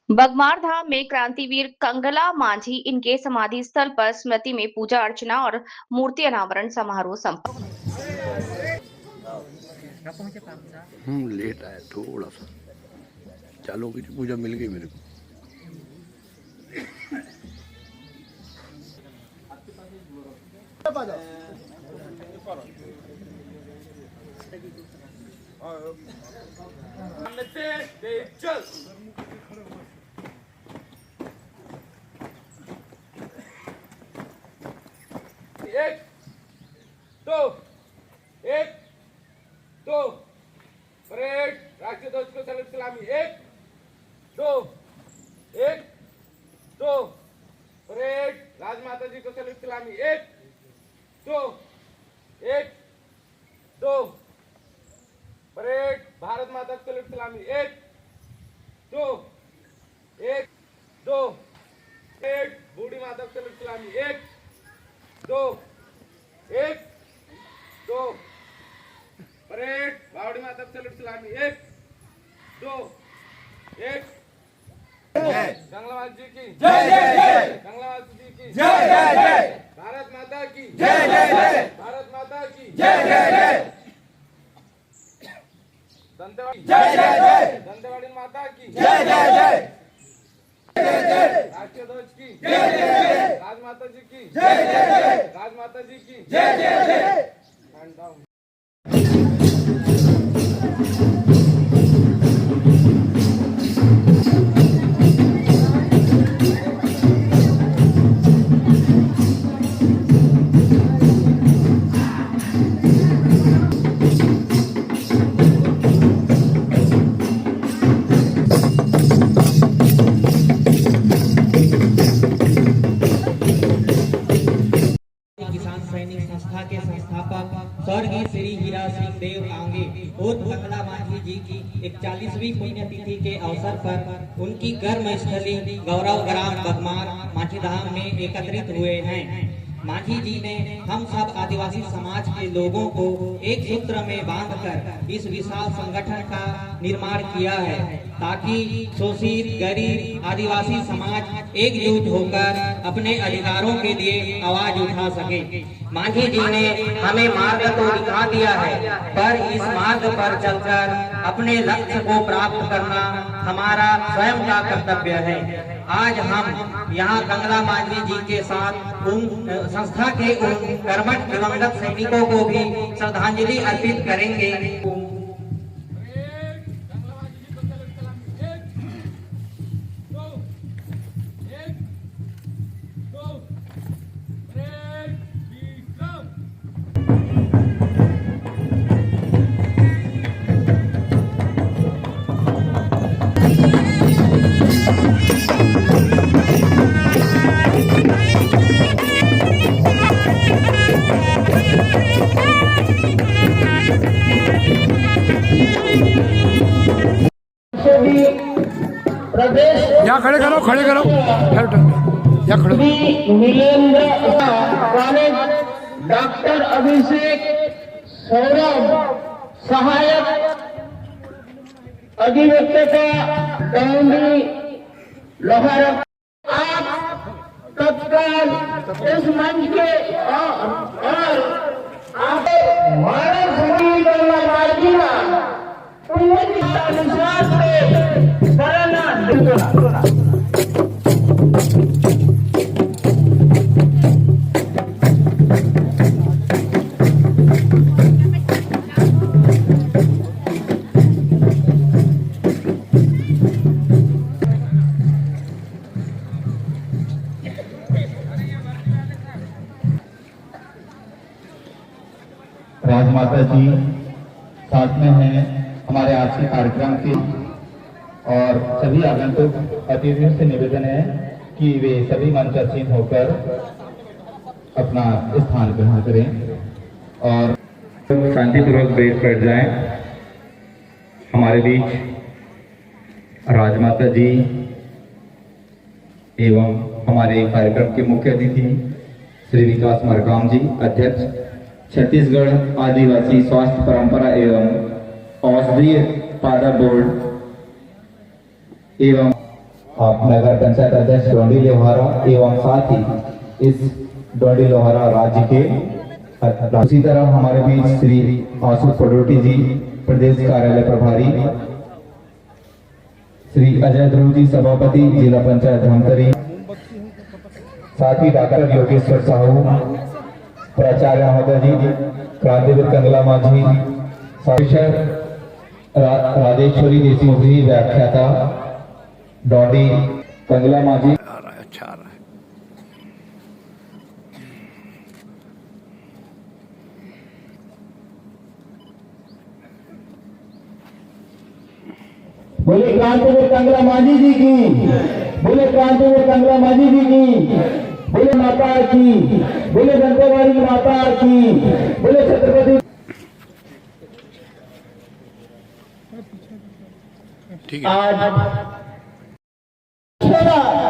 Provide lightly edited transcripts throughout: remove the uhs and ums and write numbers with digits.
बगमार धाम में क्रांतिवीर कंगला मांझी इनके समाधि स्थल पर स्मृति में पूजा अर्चना और मूर्ति अनावरण समारोह संपन्न। लेट आया थोड़ा सा, चालू की पूजा मिल गई मेरे को। एक दो परेड राष्ट्रीय ध्वज को सलामी सलामी। एक दो परेड राजमाता जी को सलामी सलामी। एक दो परेड भारत माता को सलामी सलामी। एक दो परेड बूढ़ी माता को सलामी सलामी। एक दो परेड बावड़ी माता को सलामी सलामी। एक कंगला जी की जय जय, कंगला जी की जय जय, भारत माता की जय जय, भारत माता की जय जय, दंतेवाड़ी जय जय, दंतेवाड़ी माता की जय जय, राष्ट्रीय ध्वज की जय जय, राजमाता जी की जय जय, राजमाता जी की जय जय। संस्था के संस्थापक स्वर्गीय श्री हीरा सिंह देव आंगे उर्फ कंगला मांझी जी की 41वीं पुण्यतिथि के अवसर पर उनकी कर्म स्थली गौरव ग्राम बगमार मांझी धाम में एकत्रित हुए हैं। मांझी जी ने हम सब आदिवासी समाज के लोगों को एक सूत्र में बांधकर इस विशाल संगठन का निर्माण किया है ताकि शोषित गरीब आदिवासी समाज एकजुट होकर अपने अधिकारों के लिए आवाज उठा सके। मांझी जी ने हमें मार्ग तो दिखा दिया है, पर इस मार्ग पर चलकर अपने लक्ष्य को प्राप्त करना हमारा स्वयं का कर्तव्य है। आज हम यहाँ कंगला मांझी जी के साथ उन संस्था के उन कर्मठ दिवंगत सैनिकों को भी श्रद्धांजलि अर्पित करेंगे। यहाँ खड़े करो, खड़े करो, यहाँ खड़े। नीलेंद्र कॉलेज डॉक्टर अभिषेक सौरभ सहायक अधिवक्ता डाउंडी लोहार। आप तत्काल इस मंच के और आप भारत सभी मार्जिना अनुसार से करना राजमाता जी साथ में हैं हमारे आज के कार्यक्रम के, और सभी आगंतुक अतिथियों से निवेदन है कि वे सभी मंचासीन होकर अपना स्थान ग्रहण करें और शांतिपूर्वक बैठ जाएं। हमारे बीच राजमाता जी एवं हमारे कार्यक्रम के मुख्य अतिथि श्री विकास मरकाम जी, अध्यक्ष छत्तीसगढ़ आदिवासी स्वास्थ्य परंपरा एवं औषधीय पादप बोर्ड एवं आप नगर पंचायत अध्यक्ष डोंडी लोहारा एवं साथ ही इस डोंडी लोहारा राज्य के। उसी तरह हमारे बीच श्री आशु पडोटी जी, प्रदेश कार्यालय प्रभारी, श्री अजय ध्रुव जी, सभापति जिला पंचायत धमतरी, साथ ही डॉक्टर योगेश्वर साहू, प्राचार्य महोदय जी, क्रांतिवीर कंगला माझी, राजेश्वरी देशमुख जी, व्याख्याता डॉडी कंगला माझी। आ रहा है, अच्छा आ रहा है। बोले क्रांतिवीर कंगला माझी जी की, बोले क्रांतिवीर कंगला माझी जी की, बोले माता की, बोले दंतेवाड़ी माता की, बोले छत्रपति। ठीक है। आज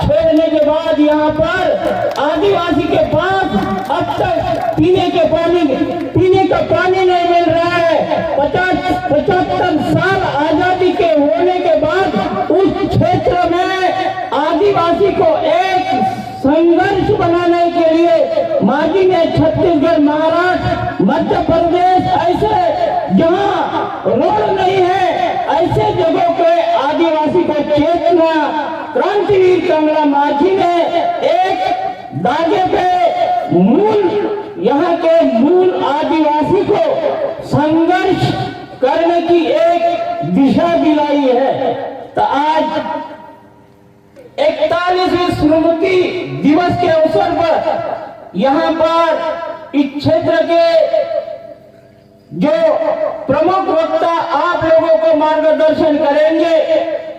छेड़ने के बाद यहाँ पर आदिवासी के पास अब तक पीने का पानी नहीं मिल रहा है। 75 साल आजादी के होने के बाद उस क्षेत्र में आदिवासी को एक संघर्ष बनाने के लिए माझी ने छत्तीसगढ़, महाराष्ट्र, मध्य प्रदेश ऐसे जहाँ रोड नहीं है ऐसे जगहों पे आदिवासी को चेतना क्रांतिवीर कंगला माझी ने एक दागे पे यहाँ के मूल आदिवासी को संघर्ष करने की एक दिशा दिलाई है। तो आज 41वीं स्मृति दिवस के अवसर पर यहाँ पर इस क्षेत्र के जो प्रमुख वक्ता आप लोगों को मार्गदर्शन करेंगे,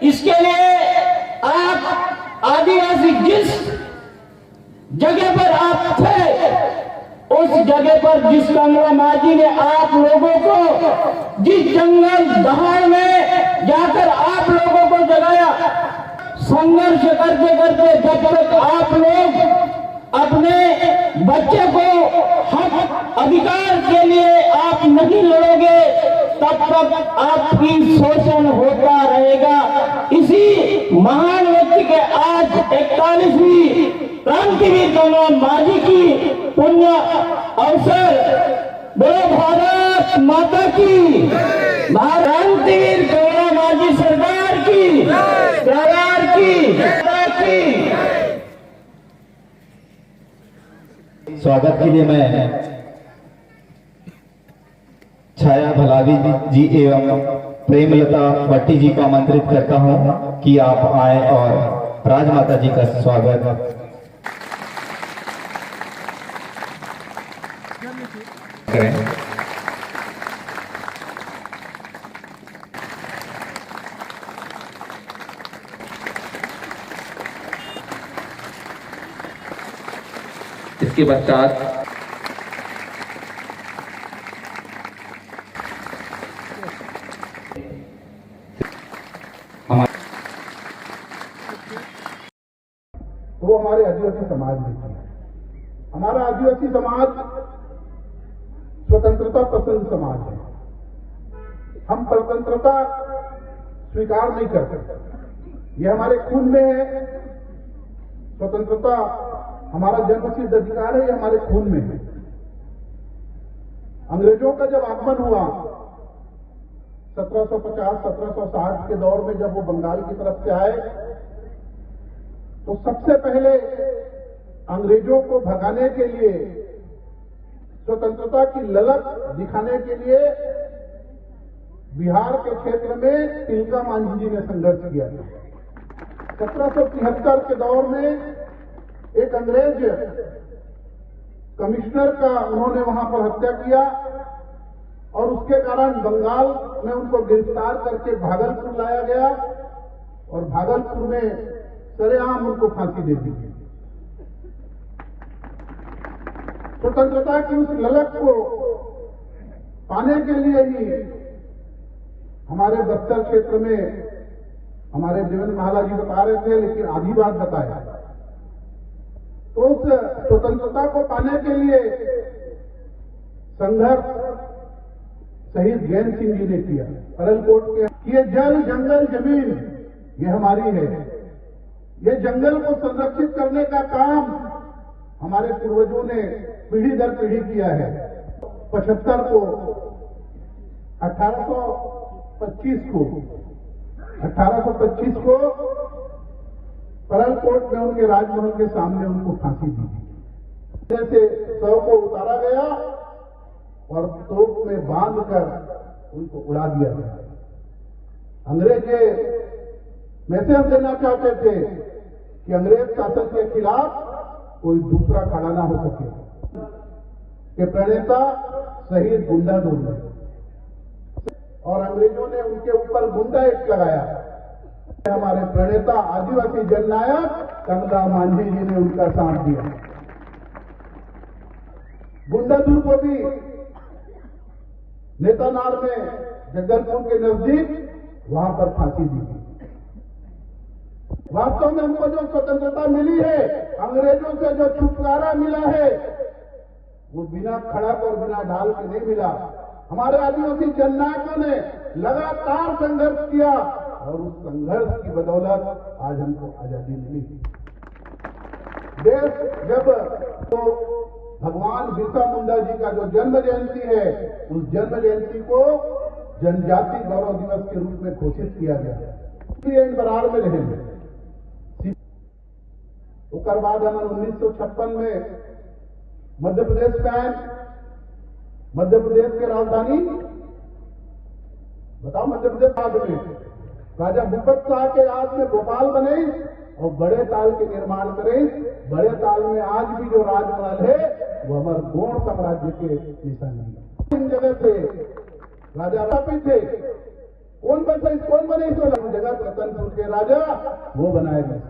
इसके लिए आप आदिवासी जिस जगह पर आप थे उस जगह पर जिस कंगला माझी ने आप लोगों को जिस जंगल दहाड़ में जाकर आप लोगों को जगाया, संघर्ष करते करते जब तक आप लोग अपने बच्चे को हक अधिकार के लिए आप नहीं लड़ोगे तब तक आपकी शोषण होता रहेगा। इसी महान व्यक्ति के आज 41वीं क्रांतिवीर कंगला माझी की पुण्य अवसर, बोलो भारत माता की, क्रांतिवीर कंगला माझी सरकार की, सरकार की। स्वागत के लिए मैं छाया भलावी जी एवं प्रेमलता भट्टी जी को आमंत्रित करता हूं कि आप आए और राजमाता जी का स्वागत करें। इसके पश्चात वो हमारे आदिवासी समाज में है। हमारा आदिवासी समाज स्वतंत्रता पसंद समाज है। हम स्वतंत्रता स्वीकार नहीं करते, ये हमारे खून में है। स्वतंत्रता हमारा जन्मसिद्ध अधिकार है, ये हमारे खून में है। अंग्रेजों का जब आगमन हुआ 1750-1760 के दौर में, जब वो बंगाल की तरफ से आए तो सबसे पहले अंग्रेजों को भगाने के लिए, स्वतंत्रता की ललक दिखाने के लिए बिहार के क्षेत्र में तिलका मांझी जी ने संघर्ष किया था। 1773 के दौर में एक अंग्रेज कमिश्नर का उन्होंने वहां पर हत्या किया और उसके कारण बंगाल में उनको गिरफ्तार करके भागलपुर लाया गया और भागलपुर में सरेआम उनको फांसी दे दी। स्वतंत्रता की उस ललक को पाने के लिए ही हमारे बस्तर क्षेत्र में हमारे देवेंद्र महला जी बता रहे थे, लेकिन आधी बात बताया। तो उस स्वतंत्रता को पाने के लिए संघर्ष शहीद जैन सिंह जी ने किया। परलकोट के ये जल जंगल जमीन ये हमारी है। ये जंगल को संरक्षित करने का काम हमारे पूर्वजों ने पीढ़ी दर पीढ़ी किया है। 75 को 1825 को परलकोट में उनके राजमहल के सामने उनको फांसी दी थी। जैसे शव को उतारा गया और तोप में बांधकर उनको उड़ा दिया गया। अंग्रेज ये मैसेज देना चाहते थे कि अंग्रेज शासन के खिलाफ कोई दूसरा खड़ा ना हो सके। के प्रणेता शहीद गुंडा दोनों और अंग्रेजों ने उनके ऊपर गुंडा एक्ट लगाया। हमारे प्रणेता आदिवासी जननायक कंगला मांझी जी ने उनका साथ दिया। गुंडादुर को भी नेतानार में जगदलपुर के नजदीक वहां पर फांसी दी थी। वास्तव में हमको जो स्वतंत्रता मिली है, अंग्रेजों से जो छुटकारा मिला है, वो बिना खड़क और बिना ढाल के नहीं मिला। हमारे आदिवासी जननायकों ने लगातार संघर्ष किया और उस संघर्ष की बदौलत आज हमको आजादी मिली। देश जब तो भगवान बिरसा मुंडा जी का जो जन्म जयंती है, उस जन्म जयंती को जनजाति गौरव दिवस के रूप में घोषित किया गया। बरार में रहेंगे। उसके बाद हम 1956 में मध्य प्रदेश में आए। मध्य प्रदेश की राजधानी बताओ, मध्य प्रदेश बाद में राजा भूपत शाह के राज में भोपाल बने और बड़े ताल के निर्माण करे। बड़े ताल में आज भी जो राजमहल है वो हमारे गोंड साम्राज्य के निशानी है। इन जगह से राजा रापी थे। कौन बने इस जगह? रतनपुर के राजा वो बनाए गए।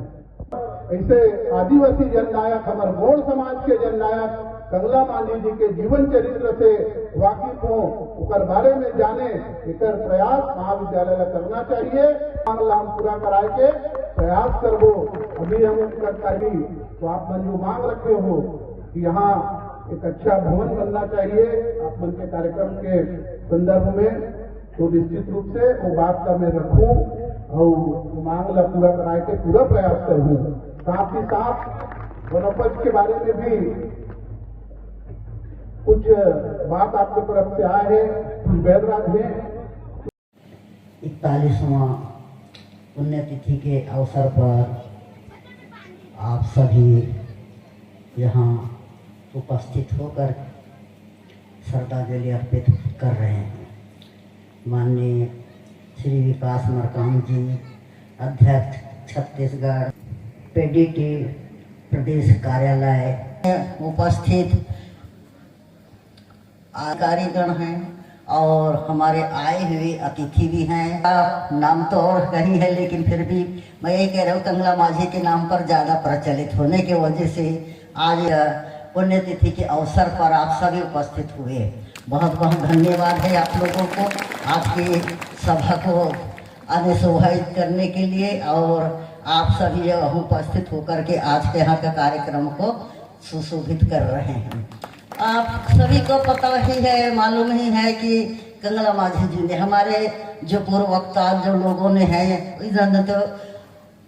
ऐसे आदिवासी जननायक हमारे गोंड समाज के जननायक कंगला मांझी जी के जीवन चरित्र से वाकिफ हो, उकर बारे में जाने, एक प्रयास महाविद्यालय करना चाहिए। मांगला हम पूरा कराए के प्रयास करबो। अभी हम करताली तो आप मन जो मांग रखे हो कि यहाँ एक अच्छा भवन बनना चाहिए आप मन के कार्यक्रम के संदर्भ में, तो निश्चित रूप से वो बात का मैं रखूं और मांगला पूरा कराए के पूरा प्रयास करूं। साथ ही साथ वनोपज के बारे में भी कुछ बात आपके तरफ से आए हैं, कुछ बैदराज है। 41वां पुण्यतिथि के अवसर पर आप सभी यहाँ उपस्थित होकर श्रद्धांजलि अर्पित कर रहे हैं। माननीय श्री विकास मरकाम जी, अध्यक्ष छत्तीसगढ़ पेडीटी प्रदेश कार्यालय, उपस्थित अधिकारीगण हैं और हमारे आए हुए अतिथि भी हैं। नाम तो और कहीं है, लेकिन फिर भी मैं ये कह रहा हूँ कंगला मांझी के नाम पर ज़्यादा प्रचलित होने की वजह से आज पुण्यतिथि के अवसर पर आप सभी उपस्थित हुए। बहुत बहुत धन्यवाद है आप लोगों को आज की सभा को अनुशोभित करने के लिए, और आप सभी उपस्थित होकर के आज के यहाँ के कार्यक्रम को सुशोभित कर रहे हैं। आप सभी को पता ही है, मालूम ही है कि कंगला मांझी जी ने, हमारे जो पूर्व वक्ता जो लोगों ने हैं, इधर तो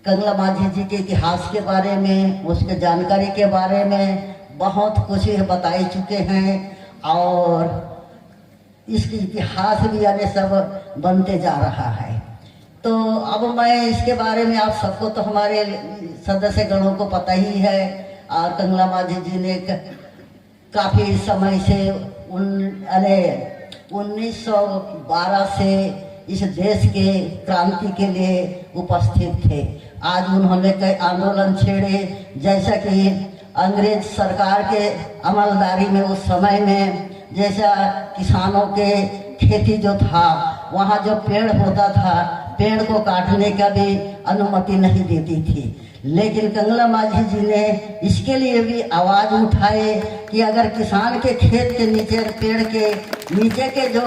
कंगला मांझी जी के इतिहास के बारे में, उसके जानकारी के बारे में बहुत कुछ बताई चुके हैं और इसकी इतिहास भी यानी सब बनते जा रहा है। तो अब मैं इसके बारे में, आप सबको तो हमारे सदस्य गणों को पता ही है, और कंगला मांझी जी ने काफ़ी समय से 1912 से इस देश के क्रांति के लिए उपस्थित थे। आज उन्होंने कई आंदोलन छेड़े, जैसा कि अंग्रेज सरकार के अमलदारी में उस समय में, जैसा किसानों के खेती जो था वहाँ जो पेड़ होता था, पेड़ को काटने का भी अनुमति नहीं देती थी। लेकिन कंगला मांझी जी ने इसके लिए भी आवाज़ उठाए कि अगर किसान के खेत के नीचे, पेड़ के नीचे के जो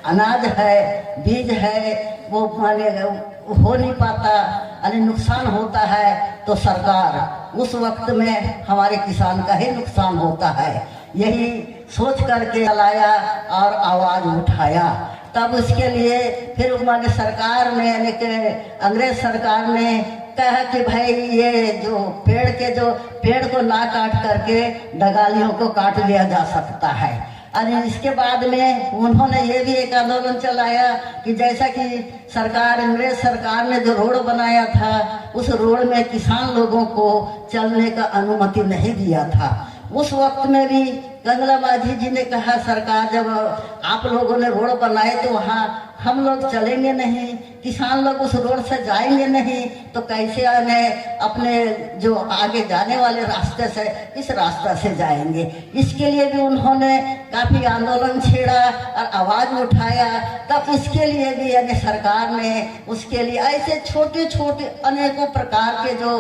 अनाज है, बीज है, वो माने हो नहीं पाता, यानी नुकसान होता है, तो सरकार उस वक्त में हमारे किसान का ही नुकसान होता है। यही सोच करके लाया और आवाज उठाया। तब उसके लिए फिर माने सरकार ने यानी कि अंग्रेज सरकार ने कहा कि भाई ये जो पेड़ को ना काट करके डगालियों को काट लिया जा सकता है। और इसके बाद में उन्होंने ये भी एक आंदोलन चलाया कि जैसा कि अंग्रेज सरकार ने जो रोड बनाया था, उस रोड में किसान लोगों को चलने का अनुमति नहीं दिया था। उस वक्त में भी कंगला माझी जी ने कहा, सरकार जब आप लोगों ने रोड बनाए तो वहाँ हम लोग चलेंगे नहीं, किसान लोग उस रोड से जाएंगे नहीं, तो कैसे अपने जो आगे जाने वाले रास्ते से इस रास्ता से जाएंगे। इसके लिए भी उन्होंने काफी आंदोलन छेड़ा और आवाज उठाया। तब इसके लिए भी यानी सरकार ने उसके लिए ऐसे छोटे छोटे अनेकों प्रकार के जो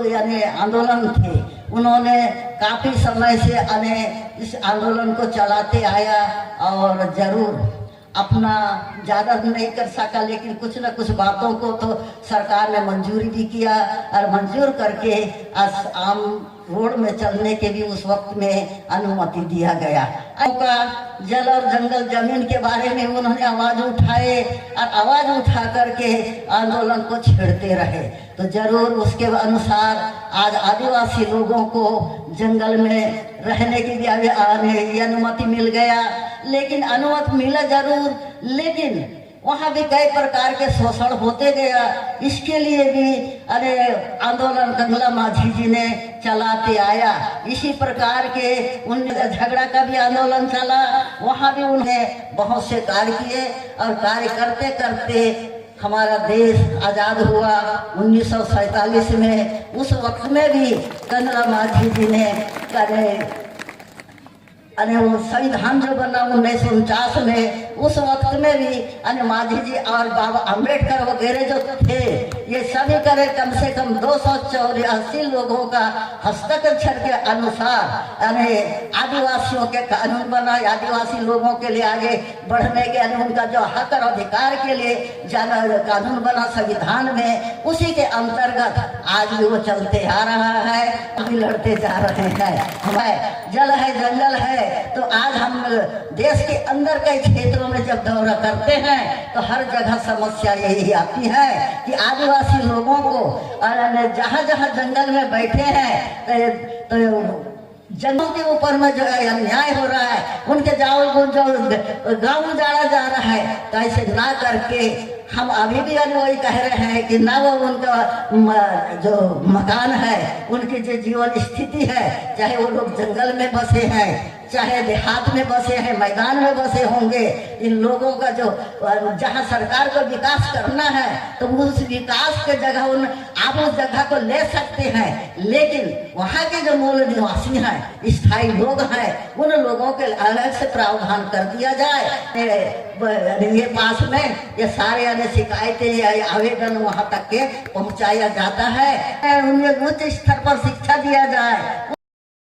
यानी आंदोलन थे, उन्होंने काफी समय से इस आंदोलन को चलाते आया और जरूर अपना ज़्यादा नहीं कर सका, लेकिन कुछ न कुछ बातों को तो सरकार ने मंजूरी भी किया और मंजूर करके आम रोड में चलने के भी उस वक्त में अनुमति दिया गया। का जल और जंगल जमीन के बारे में उन्होंने आवाज उठाए और आवाज उठा करके आंदोलन को छेड़ते रहे। तो जरूर उसके अनुसार आज आदिवासी लोगों को जंगल में रहने की भी अनुमति मिल गया। लेकिन अनुमति मिला जरूर, लेकिन वहाँ भी कई प्रकार के शोषण होते गया। इसके लिए भी आंदोलन कंगला माझी जी ने चलाते आया। इसी प्रकार के उनमें झगड़ा का भी आंदोलन चला, वहाँ भी उन्हें बहुत से कार्य किए और कार्य करते करते हमारा देश आज़ाद हुआ 1947 में। उस वक्त में भी कंगला माझी जी ने वो संविधान जो बना 1949 में, उस वक्त में भी माझी जी और बाबा अम्बेडकर वगैरह जो थे, ये सभी करे कम से कम 284 लोगों का हस्ताक्षर के अनुसार आदिवासियों के कानून बना। आदिवासी लोगों के लिए आगे बढ़ने के उनका जो हक और अधिकार के लिए कानून बना संविधान में, उसी के अंतर्गत आज भी वो चलते आ रहा है, अभी लड़ते जा रहे हैं। हमारे जल है जंगल है, तो आज हम देश के अंदर के क्षेत्रों में जब दौरा करते हैं तो हर जगह समस्या यही आती है कि आदिवासी लोगों को जहाँ जहाँ जंगल में बैठे हैं तो जंगल के ऊपर में जो है अन्याय हो रहा है, उनके जो गाँव उजाड़ा जा रहा है, तो ऐसे ना करके हम अभी भी वही कह रहे हैं कि ना वो उनका जो मकान है, उनकी जो जीवन स्थिति है, चाहे वो लोग जंगल में बसे हैं, चाहे देहात में बसे हैं, मैदान में बसे होंगे, इन लोगों का जो जहाँ सरकार को विकास करना है तो उस विकास के जगह आप उस जगह को ले सकते हैं, लेकिन वहाँ के जो मूल निवासी हैं, स्थायी लोग हैं, उन लोगों के अलग से प्रावधान कर दिया जाए। ये पास में ये सारे शिकायतें या आवेदन वहाँ तक के पहुँचाया जाता है, उन्हें उच्च स्तर पर शिक्षा दिया जाए।